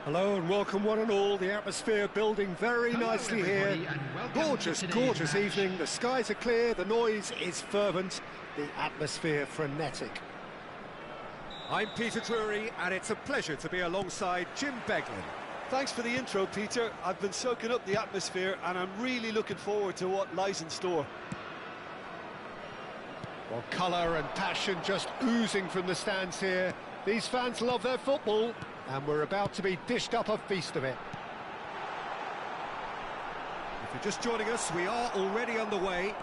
Hello and welcome one and all. The atmosphere building very nicely here. Gorgeous, gorgeous evening. The skies are clear, the noise is fervent, the atmosphere frenetic. I'm Peter Drury and it's a pleasure to be alongside Jim Beglin. Thanks for the intro, Peter. I've been soaking up the atmosphere and I'm really looking forward to what lies in store. Well, colour and passion just oozing from the stands here. These fans love their football, and we're about to be dished up a feast of it. If you're just joining us, we are already underway.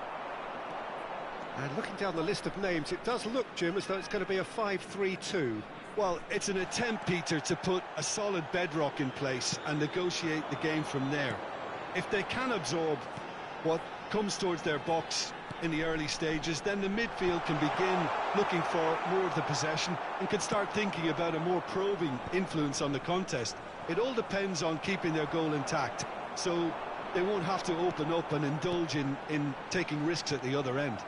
And looking down the list of names, it does look, Jim, as though it's going to be a 5-3-2. Well, it's an attempt, Peter, to put a solid bedrock in place and negotiate the game from there. If they can absorb what comes towards their box in the early stages, then the midfield can begin looking for more of the possession and can start thinking about a more probing influence on the contest. It all depends on keeping their goal intact, so they won't have to open up and indulge in taking risks at the other end.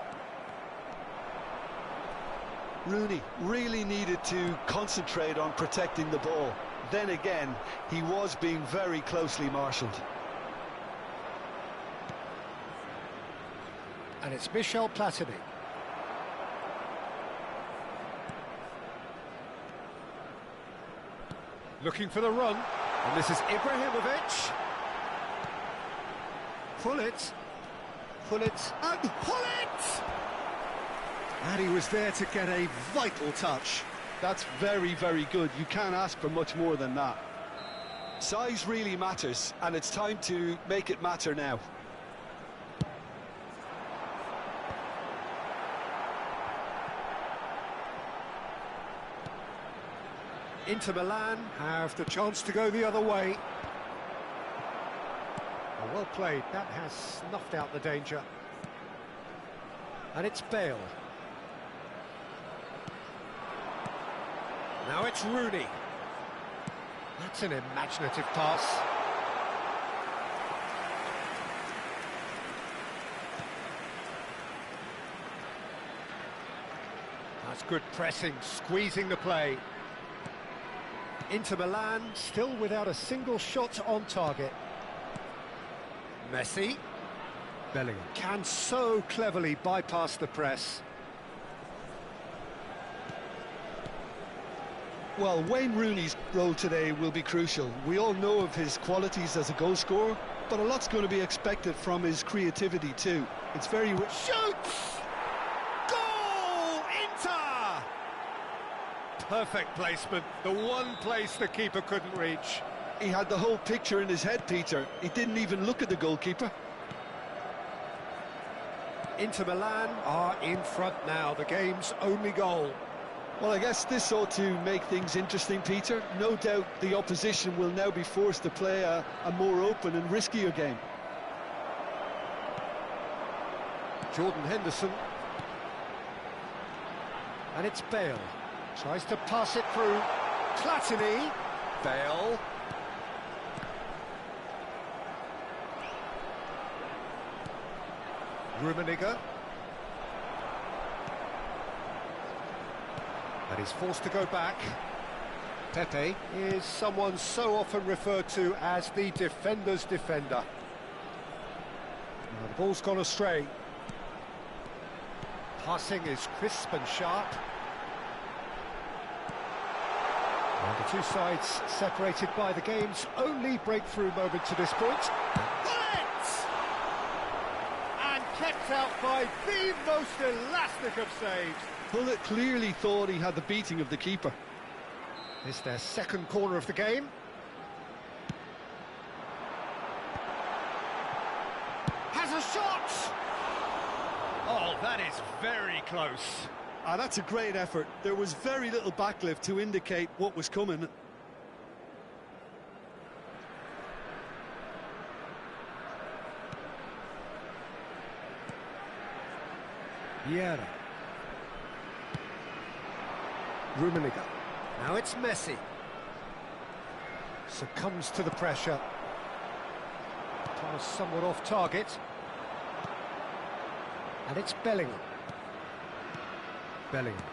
Rooney really needed to concentrate on protecting the ball. Then again, he was being very closely marshalled. And it's Michel Platini. Looking for the run. And this is Ibrahimovic. Pull it. Pull it. And pull it! And he was there to get a vital touch. That's very, very good. You can't ask for much more than that. Size really matters, and it's time to make it matter now. Inter Milan have the chance to go the other way. Well played, that has snuffed out the danger. And it's Bale. Now it's Rooney. That's an imaginative pass. That's good pressing, squeezing the play. Inter Milan still without a single shot on target. Messi. Bellingham can so cleverly bypass the press. Well, Wayne Rooney's role today will be crucial. We all know of his qualities as a goal scorer, but a lot's going to be expected from his creativity too. It's very... Shoots! Goal! Inter! Perfect placement, the one place the keeper couldn't reach. He had the whole picture in his head, Peter. He didn't even look at the goalkeeper. Inter Milan are in front now, the game's only goal. Well, I guess this ought to make things interesting, Peter. No doubt the opposition will now be forced to play a more open and riskier game. Jordan Henderson. And it's Bale. Tries to pass it through. Platini. Bale. Rummenigge. And he's forced to go back. Pepe is someone so often referred to as the defender's defender. Now the ball's gone astray. Passing is crisp and sharp. And the two sides separated by the game's only breakthrough moment to this point. Bullet! And kept out by the most elastic of saves. Bullet clearly thought he had the beating of the keeper. It's their second corner of the game. Has a shot! Oh, that is very close. Ah, that's a great effort. There was very little backlift to indicate what was coming. Vieira. Rummenigge. Now it's Messi. Succumbs to the pressure. Pass somewhat off target. And it's Bellingham. Bellingham.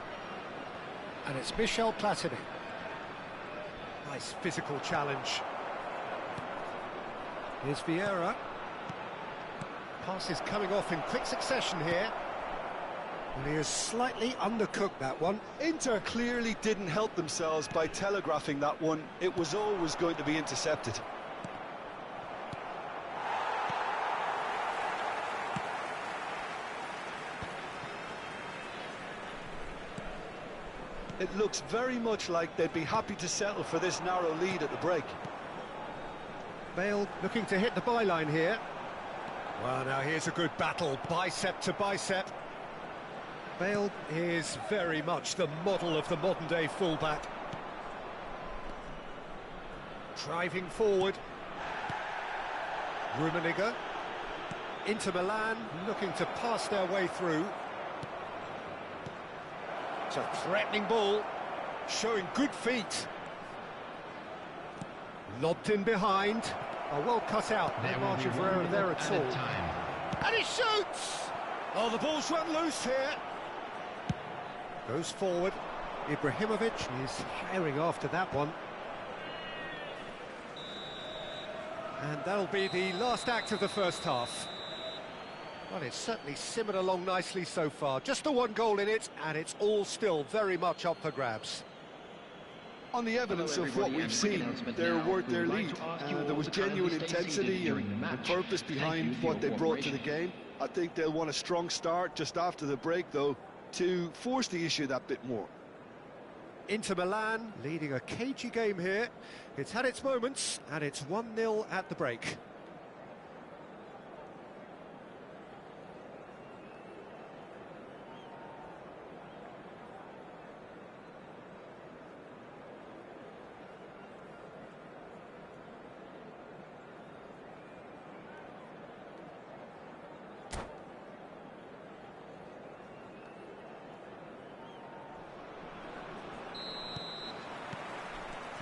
And it's Michel Platini. Nice physical challenge. Here's Vieira. Pass is coming off in quick succession here. And he has slightly undercooked that one. Inter clearly didn't help themselves by telegraphing that one. It was always going to be intercepted. It looks very much like they'd be happy to settle for this narrow lead at the break. Bale looking to hit the byline here. Well, now here's a good battle, bicep to bicep. Bale is very much the model of the modern-day fullback. Driving forward. Rummenigge. Inter Milan looking to pass their way through. It's a threatening ball, showing good feet. Lobbed in behind. Oh, well cut out. No margin for error there at all. And he shoots! Oh, the ball's run loose here. Goes forward. Ibrahimovic is firing after that one. And that'll be the last act of the first half. Well, it's certainly simmered along nicely so far. Just the one goal in it, and it's all still very much up for grabs. On the evidence of what we've seen, they're worth their lead. There was genuine intensity and purpose behind what they brought to the game. I think they'll want a strong start just after the break, though, to force the issue that bit more. Inter Milan leading a cagey game here. It's had its moments, and it's 1-0 at the break.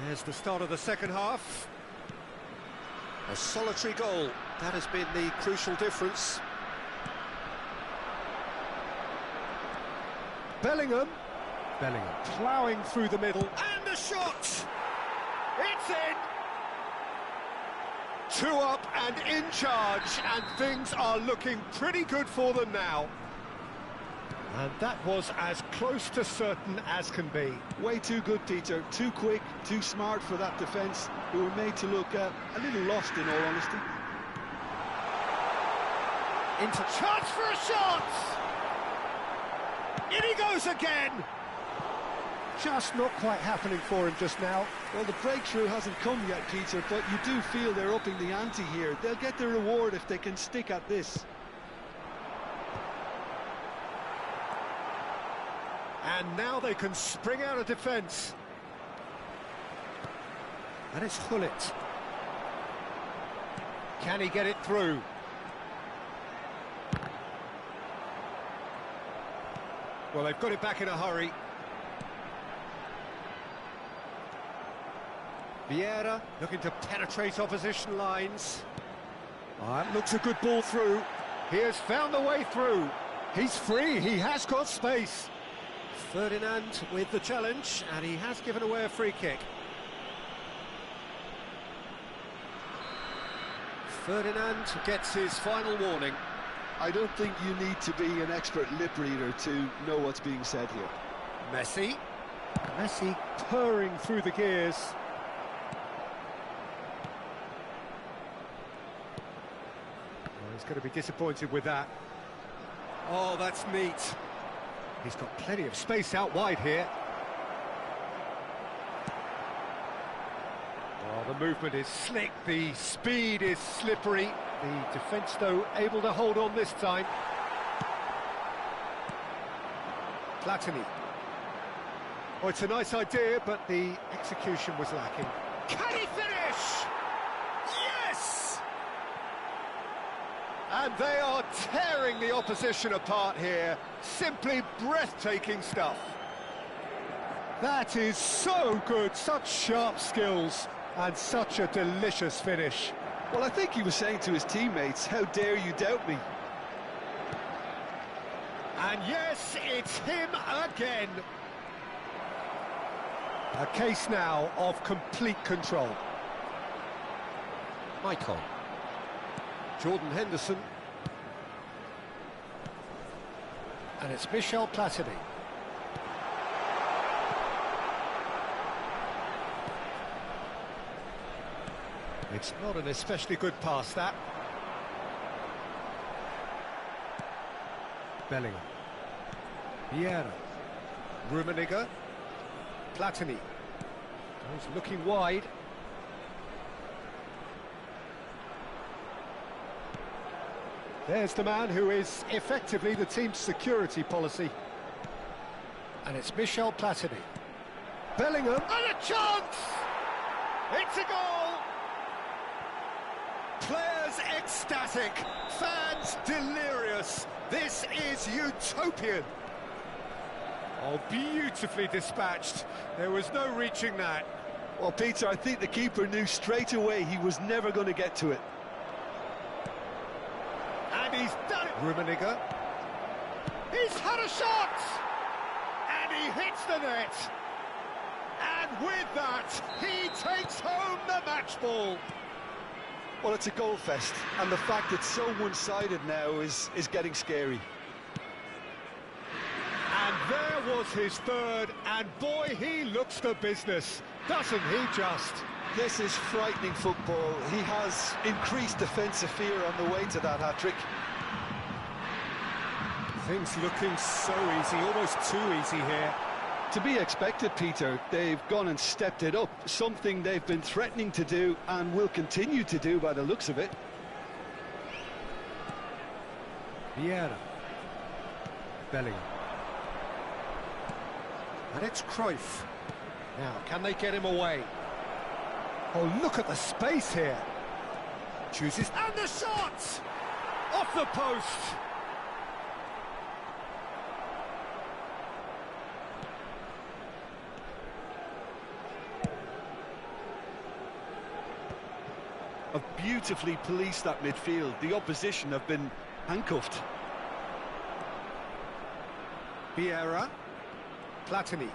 There's the start of the second half. A solitary goal, that has been the crucial difference. Bellingham ploughing through the middle, and a shot! It's in! 2 up and in charge, and things are looking pretty good for them now. And that was as close to certain as can be. Way too good, Peter. Too quick, too smart for that defence, who were made to look a little lost, in all honesty. Into chance for a shot! In he goes again! Just not quite happening for him just now. Well, the breakthrough hasn't come yet, Peter, but you do feel they're upping the ante here. They'll get their reward if they can stick at this. And now they can spring out of defence. And it's Hullet. Can he get it through? Well, they've got it back in a hurry. Vieira looking to penetrate opposition lines. Oh, that looks a good ball through. He has found the way through. He's free, he has got space. Ferdinand with the challenge, and he has given away a free kick. Ferdinand gets his final warning. I don't think you need to be an expert lip reader to know what's being said here. Messi purring through the gears. Oh, he's going to be disappointed with that. Oh, that's neat. He's got plenty of space out wide here. Oh, the movement is slick, the speed is slippery. The defence, though, able to hold on this time. Platini. Oh, it's a nice idea, but the execution was lacking. Can he finish? Yes! And they are tearing the opposition apart here. Simply breathtaking stuff. That is so good, such sharp skills, and such a delicious finish. Well, I think he was saying to his teammates, how dare you doubt me? And yes, it's him again. A case now of complete control. Michael. Jordan Henderson. And it's Michel Platini. It's not an especially good pass, that. Bellingham. Vieira. Rummenigge. Platini. He's looking wide. There's the man who is effectively the team's security policy. And it's Michel Platini. Bellingham, and a chance! It's a goal! Players ecstatic, fans delirious. This is utopian. Oh, beautifully dispatched. There was no reaching that. Well, Peter, I think the keeper knew straight away he was never going to get to it. And he's done it. Rummenigge. He's had a shot! And he hits the net. And with that, he takes home the match ball. Well, it's a goal fest, and the fact it's so one-sided now is getting scary. And there was his third, and boy, he looks the business, doesn't he just? This is frightening football. He has increased defensive fear on the way to that hat-trick. Things looking so easy, almost too easy here. To be expected, Peter. They've gone and stepped it up, something they've been threatening to do and will continue to do by the looks of it. Vieira. Bellingham. And it's Cruyff. Now, can they get him away? Oh, look at the space here. Chooses, and the shot! Off the post! Have beautifully policed that midfield. The opposition have been handcuffed. Vieira. Platini.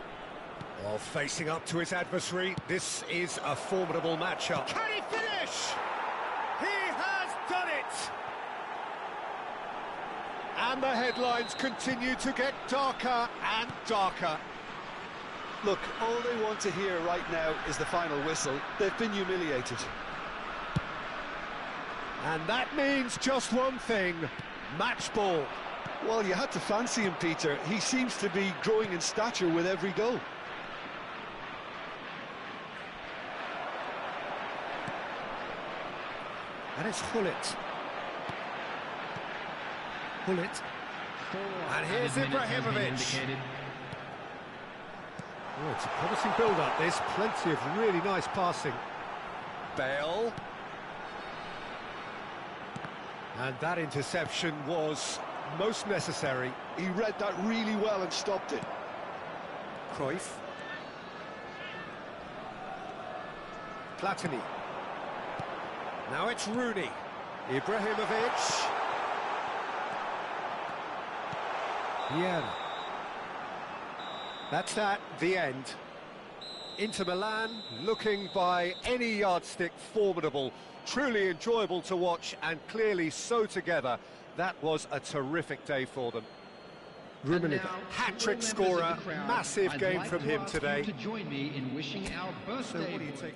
Oh, facing up to his adversary. This is a formidable matchup. Can he finish? He has done it! And the headlines continue to get darker and darker. Look, all they want to hear right now is the final whistle. They've been humiliated. And that means just one thing, match ball. Well, you had to fancy him, Peter. He seems to be growing in stature with every goal. And it's Hullet. Hullet. And here's Ibrahimovic. Oh, it's a promising build-up, this. Plenty of really nice passing. Bale. And that interception was most necessary. He read that really well and stopped it. Cruyff. Platini. Now it's Rooney. Ibrahimovic. Vieira. That's that, the end. Inter Milan, looking by any yardstick formidable, truly enjoyable to watch and clearly so together. That was a terrific day for them. Rummenigge, hat-trick scorer, massive game from him today. To join me in wishing our birthday. So what do you take?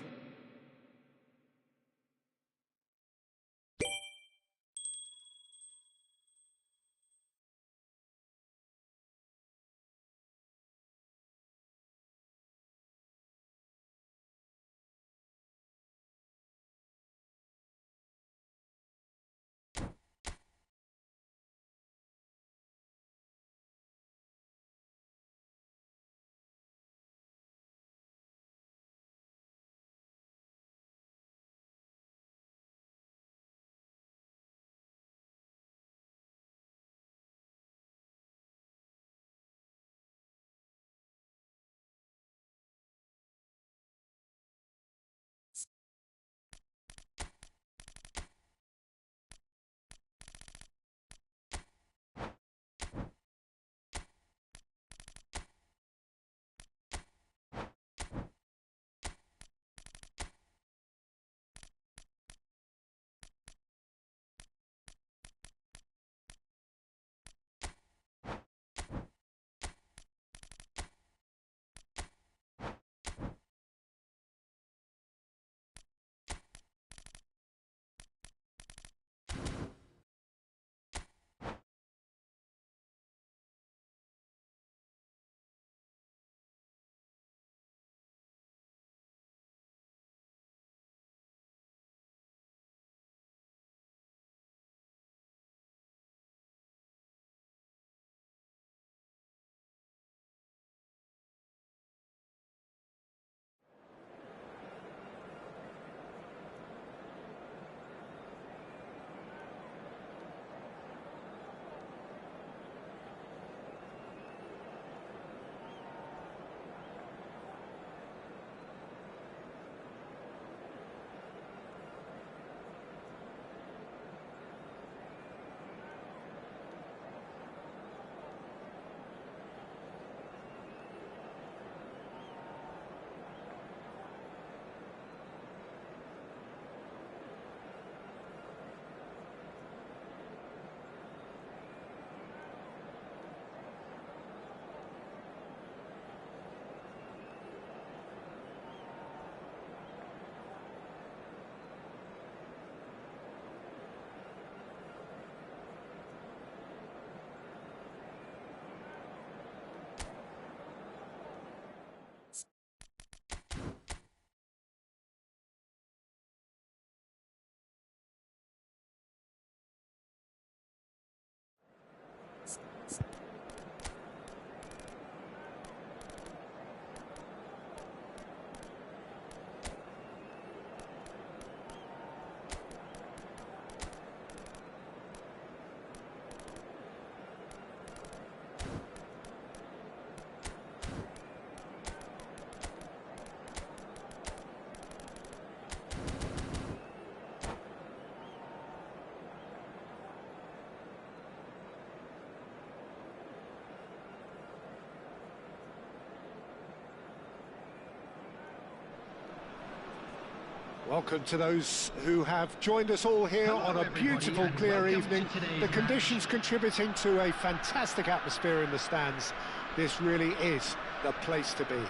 Welcome to those who have joined us all here on a beautiful, clear evening. The conditions contributing to a fantastic atmosphere in the stands. This really is the place to be.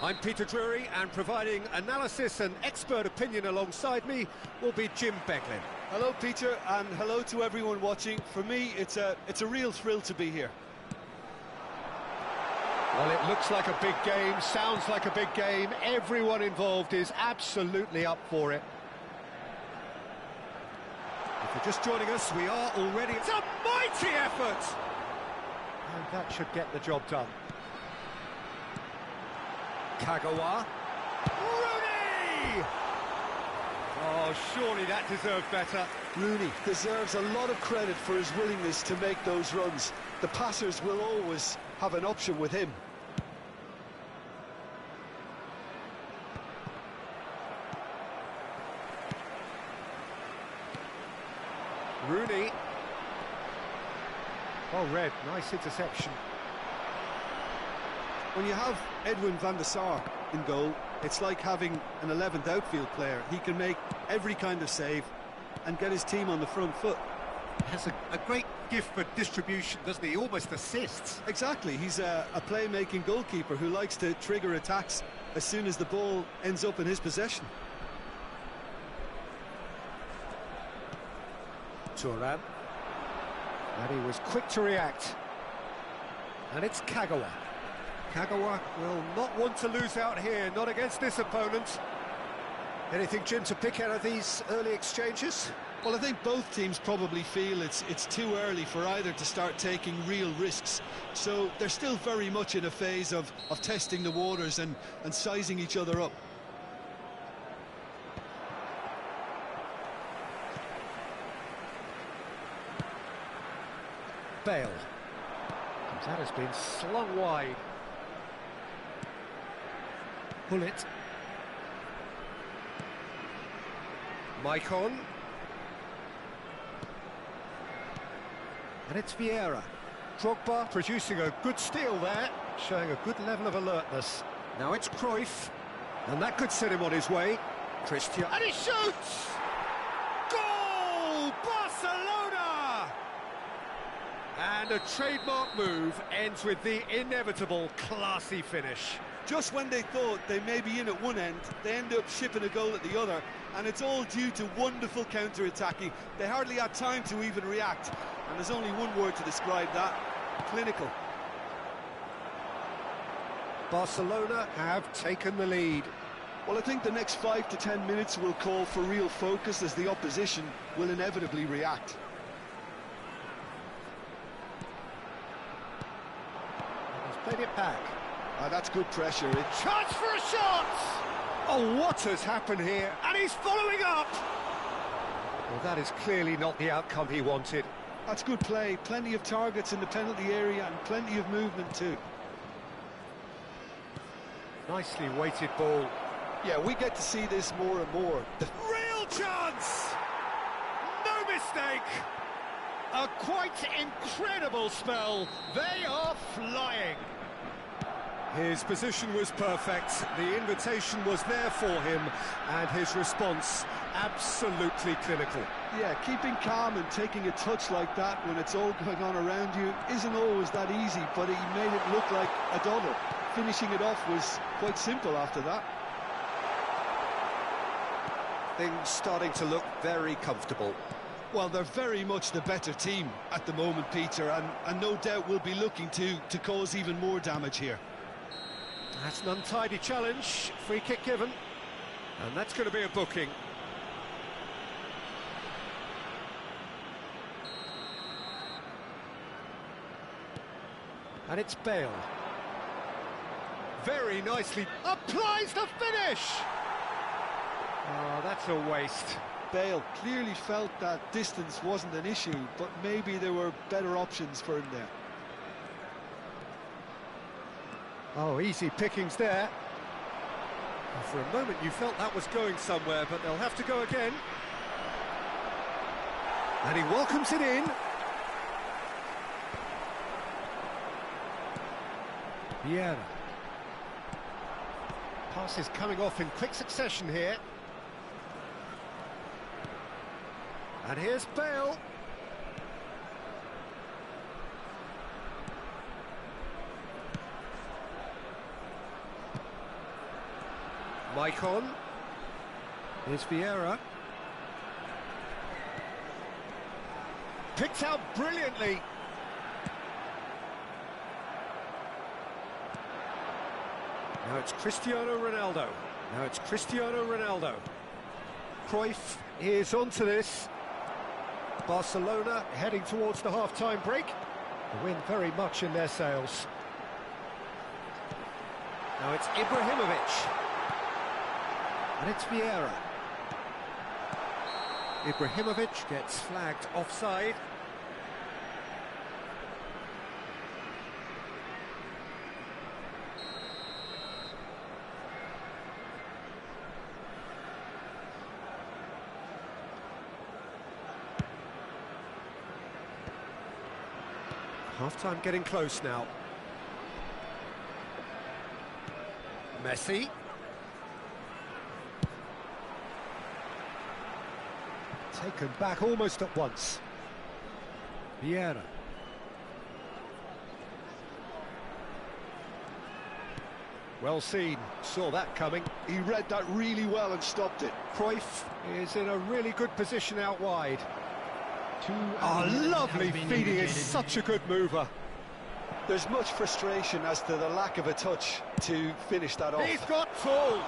I'm Peter Drury, and providing analysis and expert opinion alongside me will be Jim Beglin. Hello, Peter, and hello to everyone watching. For me, it's a real thrill to be here. Well, it looks like a big game, sounds like a big game. Everyone involved is absolutely up for it. If you're just joining us, we are already... It's a mighty effort! And that should get the job done. Kagawa. Rooney! Oh, surely that deserved better. Rooney deserves a lot of credit for his willingness to make those runs. The passers will always have an option with him. Rooney. Oh, Red, nice interception. When you have Edwin van der Sar in goal, it's like having an 11th outfield player. He can make every kind of save and get his team on the front foot. Has a great gift for distribution, doesn't he? Almost assists. Exactly, he's a playmaking goalkeeper who likes to trigger attacks as soon as the ball ends up in his possession. Turan. And he was quick to react. And it's Kagawa. Kagawa will not want to lose out here, not against this opponent. Anything, Jim, to pick out of these early exchanges? Well, I think both teams probably feel it's too early for either to start taking real risks. So they're still very much in a phase of testing the waters and sizing each other up. Bale. That has been slung wide. Bullet. Maicon. And it's Vieira. Drogba producing a good steal there, showing a good level of alertness. Now it's Cruyff, and that could set him on his way. Christian, and he shoots! Goal! Barcelona! And a trademark move ends with the inevitable classy finish. Just when they thought they may be in at one end, they end up shipping a goal at the other, and it's all due to wonderful counter-attacking. They hardly had time to even react, and there's only one word to describe that: clinical. Barcelona have taken the lead. Well, I think the next 5 to 10 minutes will call for real focus, as the opposition will inevitably react. He's played it back. That's good pressure. Chance for a shot! Oh, what has happened here? And he's following up! Well, that is clearly not the outcome he wanted. That's good play. Plenty of targets in the penalty area and plenty of movement too. Nicely weighted ball. Yeah, we get to see this more and more. Real chance! No mistake! A quite incredible spell. They are flying. His position was perfect, the invitation was there for him, and his response absolutely clinical. Yeah, keeping calm and taking a touch like that when it's all going on around you isn't always that easy, but he made it look like a dawdle. Finishing it off was quite simple after that. Things starting to look very comfortable. Well, they're very much the better team at the moment, Peter, and no doubt will be looking to cause even more damage here. That's an untidy challenge, free kick given, and that's going to be a booking. And it's Bale. Very nicely applies the finish! Oh, that's a waste. Bale clearly felt that distance wasn't an issue, but maybe there were better options for him there. Oh, easy pickings there. And for a moment you felt that was going somewhere, but they'll have to go again. And he welcomes it in. Vieira. Passes coming off in quick succession here. And here's Bale. Maicon. Here's Vieira. Picked out brilliantly. Now it's Cristiano Ronaldo. Now it's Cristiano Ronaldo. Cruyff is onto this. Barcelona heading towards the half-time break. The wind very much in their sails. Now it's Ibrahimovic. And it's Vieira. Ibrahimovic gets flagged offside. Half-time getting close now. Messi. Taken back almost at once. Vieira. Well seen, saw that coming. He read that really well and stopped it. Cruyff is in a really good position out wide. Oh, lovely feeding, is such a good mover. There's much frustration as to the lack of a touch to finish that off. He's got full.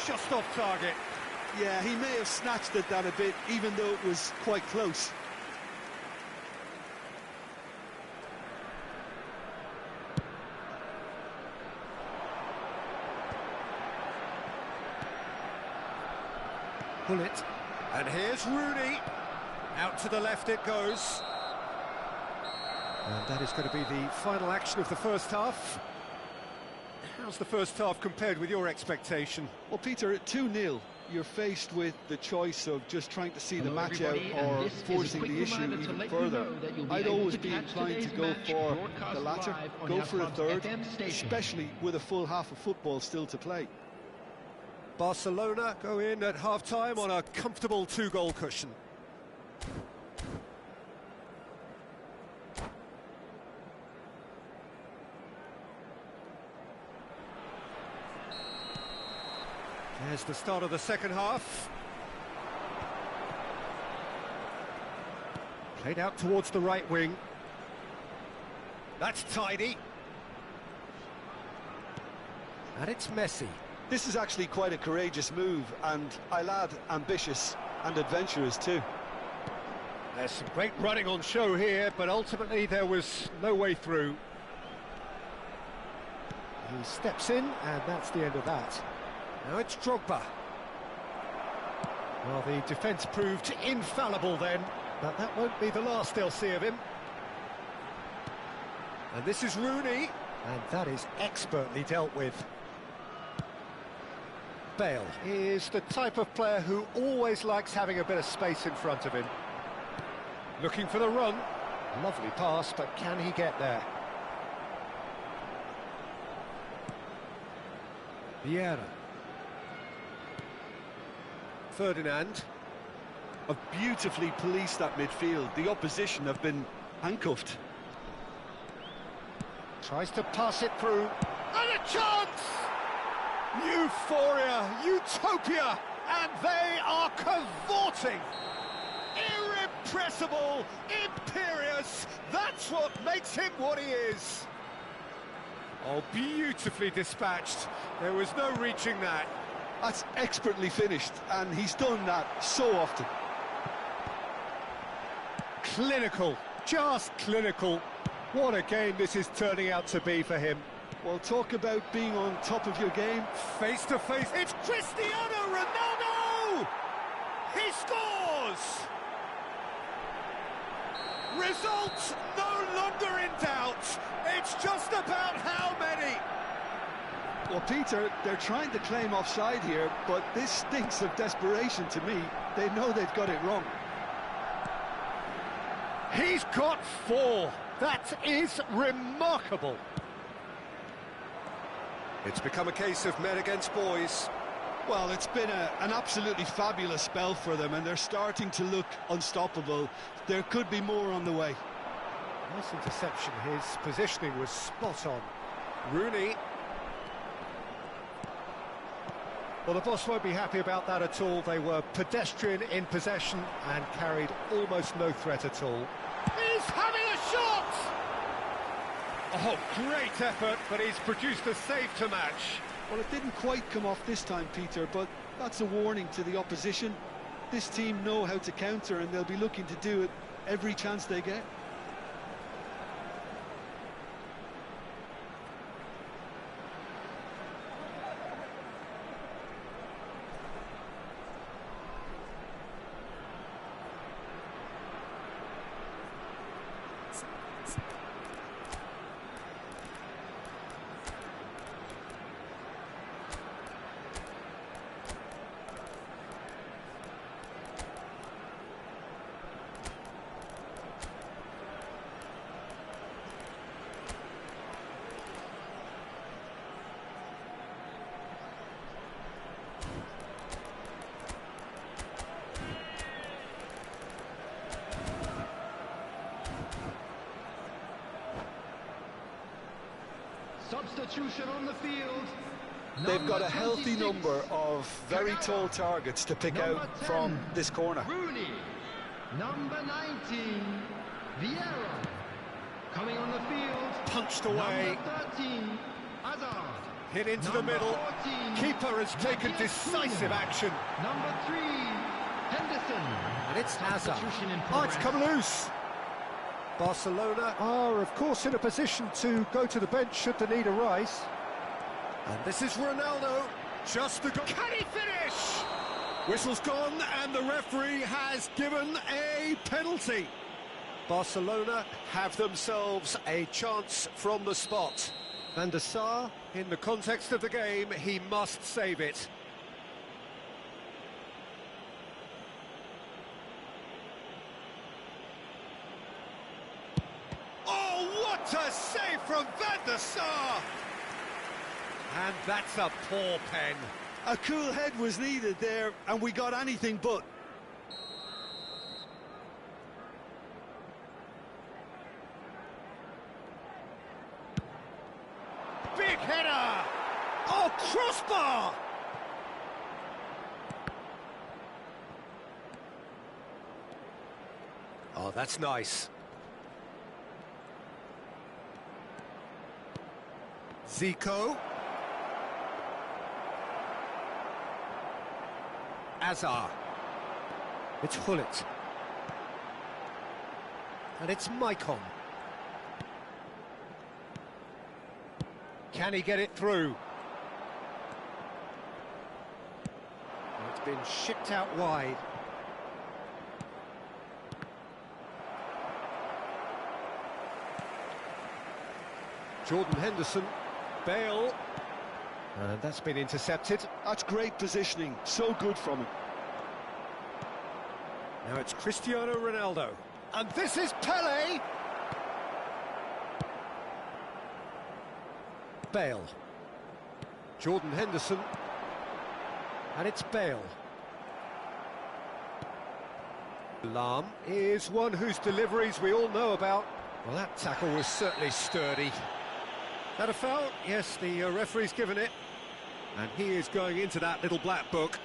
Just off target. Yeah, he may have snatched at that a bit, even though it was quite close. Pull it. And here's Rooney. Out to the left it goes. And that is going to be the final action of the first half. How's the first half compared with your expectation? Well, Peter, at 2-0, you're faced with the choice of just trying to see the match out or forcing the issue even further. I'd always be inclined to go for the latter, go for a third, especially with a full half of football still to play. Barcelona go in at half-time on a comfortable 2-goal cushion. There's the start of the second half. Played out towards the right wing. That's tidy. And it's Messi. This is actually quite a courageous move, and I'll add ambitious and adventurous too. There's some great running on show here, but ultimately there was no way through. He steps in, and that's the end of that. Now it's Drogba. Well, the defence proved infallible then, but that won't be the last they'll see of him. And this is Rooney, and that is expertly dealt with. Bale is the type of player who always likes having a bit of space in front of him. Looking for the run. Lovely pass, but can he get there? Vieira. Ferdinand. Have beautifully policed that midfield. The opposition have been handcuffed. Tries to pass it through. And a chance! Euphoria, utopia, and they are cavorting. Irrepressible, imperious, that's what makes him what he is. Oh, beautifully dispatched. There was no reaching that. That's expertly finished, and he's done that so often. Clinical, just clinical. What a game this is turning out to be for him. Well, talk about being on top of your game. Face to face, it's Cristiano Ronaldo! He scores! Results no longer in doubt. It's just about how many. Well, Peter, they're trying to claim offside here, but this stinks of desperation to me. They know they've got it wrong. He's got 4. That is remarkable. It's become a case of men against boys. Well, it's been an absolutely fabulous spell for them, and they're starting to look unstoppable. There could be more on the way. Nice interception. His positioning was spot on. Rooney. Well, the boss won't be happy about that at all. They were pedestrian in possession and carried almost no threat at all. He's having a shot! Oh, great effort, but he's produced a save to match. Well, it didn't quite come off this time, Peter, but that's a warning to the opposition. This team know how to counter, and they'll be looking to do it every chance they get. Substitution on the field. They've got a healthy number of very tall targets to pick out from this corner. Rooney, number 19, Vieira, coming on the field. Punched away. Number 13, Hazard. Hit into the Number middle. 14, Keeper has taken decisive action. Number 3, Henderson. And it's Hazard. Substitution in Oh, it's progress. come loose. Barcelona are, of course, in a position to go to the bench should the need arise. And this is Ronaldo, just the goal. Can he finish? Whistle's gone, and the referee has given a penalty. Barcelona have themselves a chance from the spot. Van der Sar, in the context of the game, he must save it. What a save from Van der Sar! And that's a poor pen. A cool head was needed there, and we got anything but. Big header! Oh, crossbar! Oh, that's nice. Zico. Azar. It's Hullet. And it's Maicon. Can he get it through? It's been shipped out wide. Jordan Henderson. Bale. And that's been intercepted. That's great positioning, so good from him. Now it's Cristiano Ronaldo. And this is Pele. Bale. Jordan Henderson. And it's Bale. Lahm is one whose deliveries we all know about. Well, that tackle was certainly sturdy. That a foul? Yes, the referee's given it. And he is going into that little black book.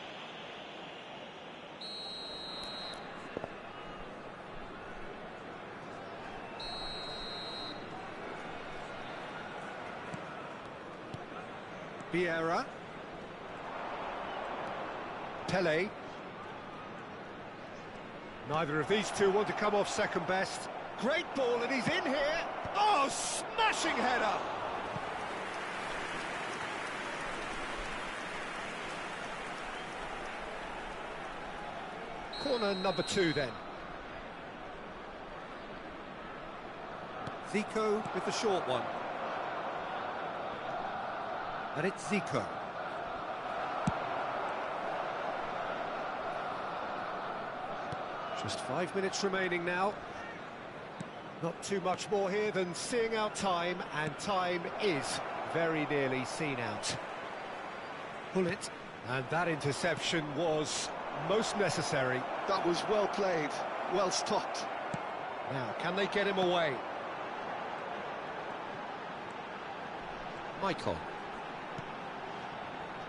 Vieira. Pele. Neither of these two want to come off second best. Great ball, and he's in here. Oh, smashing header! Corner number 2 then. Zico with the short one. And it's Zico. Just 5 minutes remaining now. Not too much more here than seeing out time, and time is very nearly seen out. Pull it, and that interception was most necessary. That was well played, well stopped. Now, can they get him away? Michael.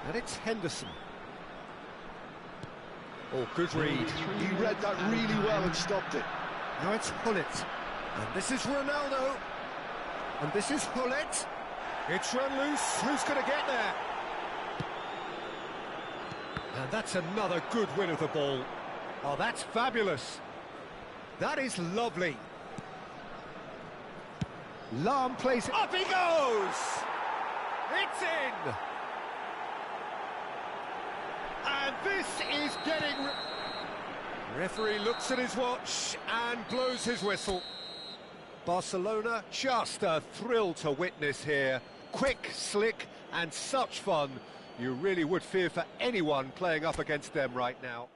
And it's Henderson. Oh, good read. He read that really well and stopped it. Now it's Hullet. And this is Ronaldo. And this is Hullet. It's run loose. Who's going to get there? And that's another good win of the ball. Oh, that's fabulous. That is lovely. Lahm plays it. Up he goes! It's in! And this is getting... Referee looks at his watch and blows his whistle. Barcelona, just a thrill to witness here. Quick, slick, and such fun. You really would fear for anyone playing up against them right now.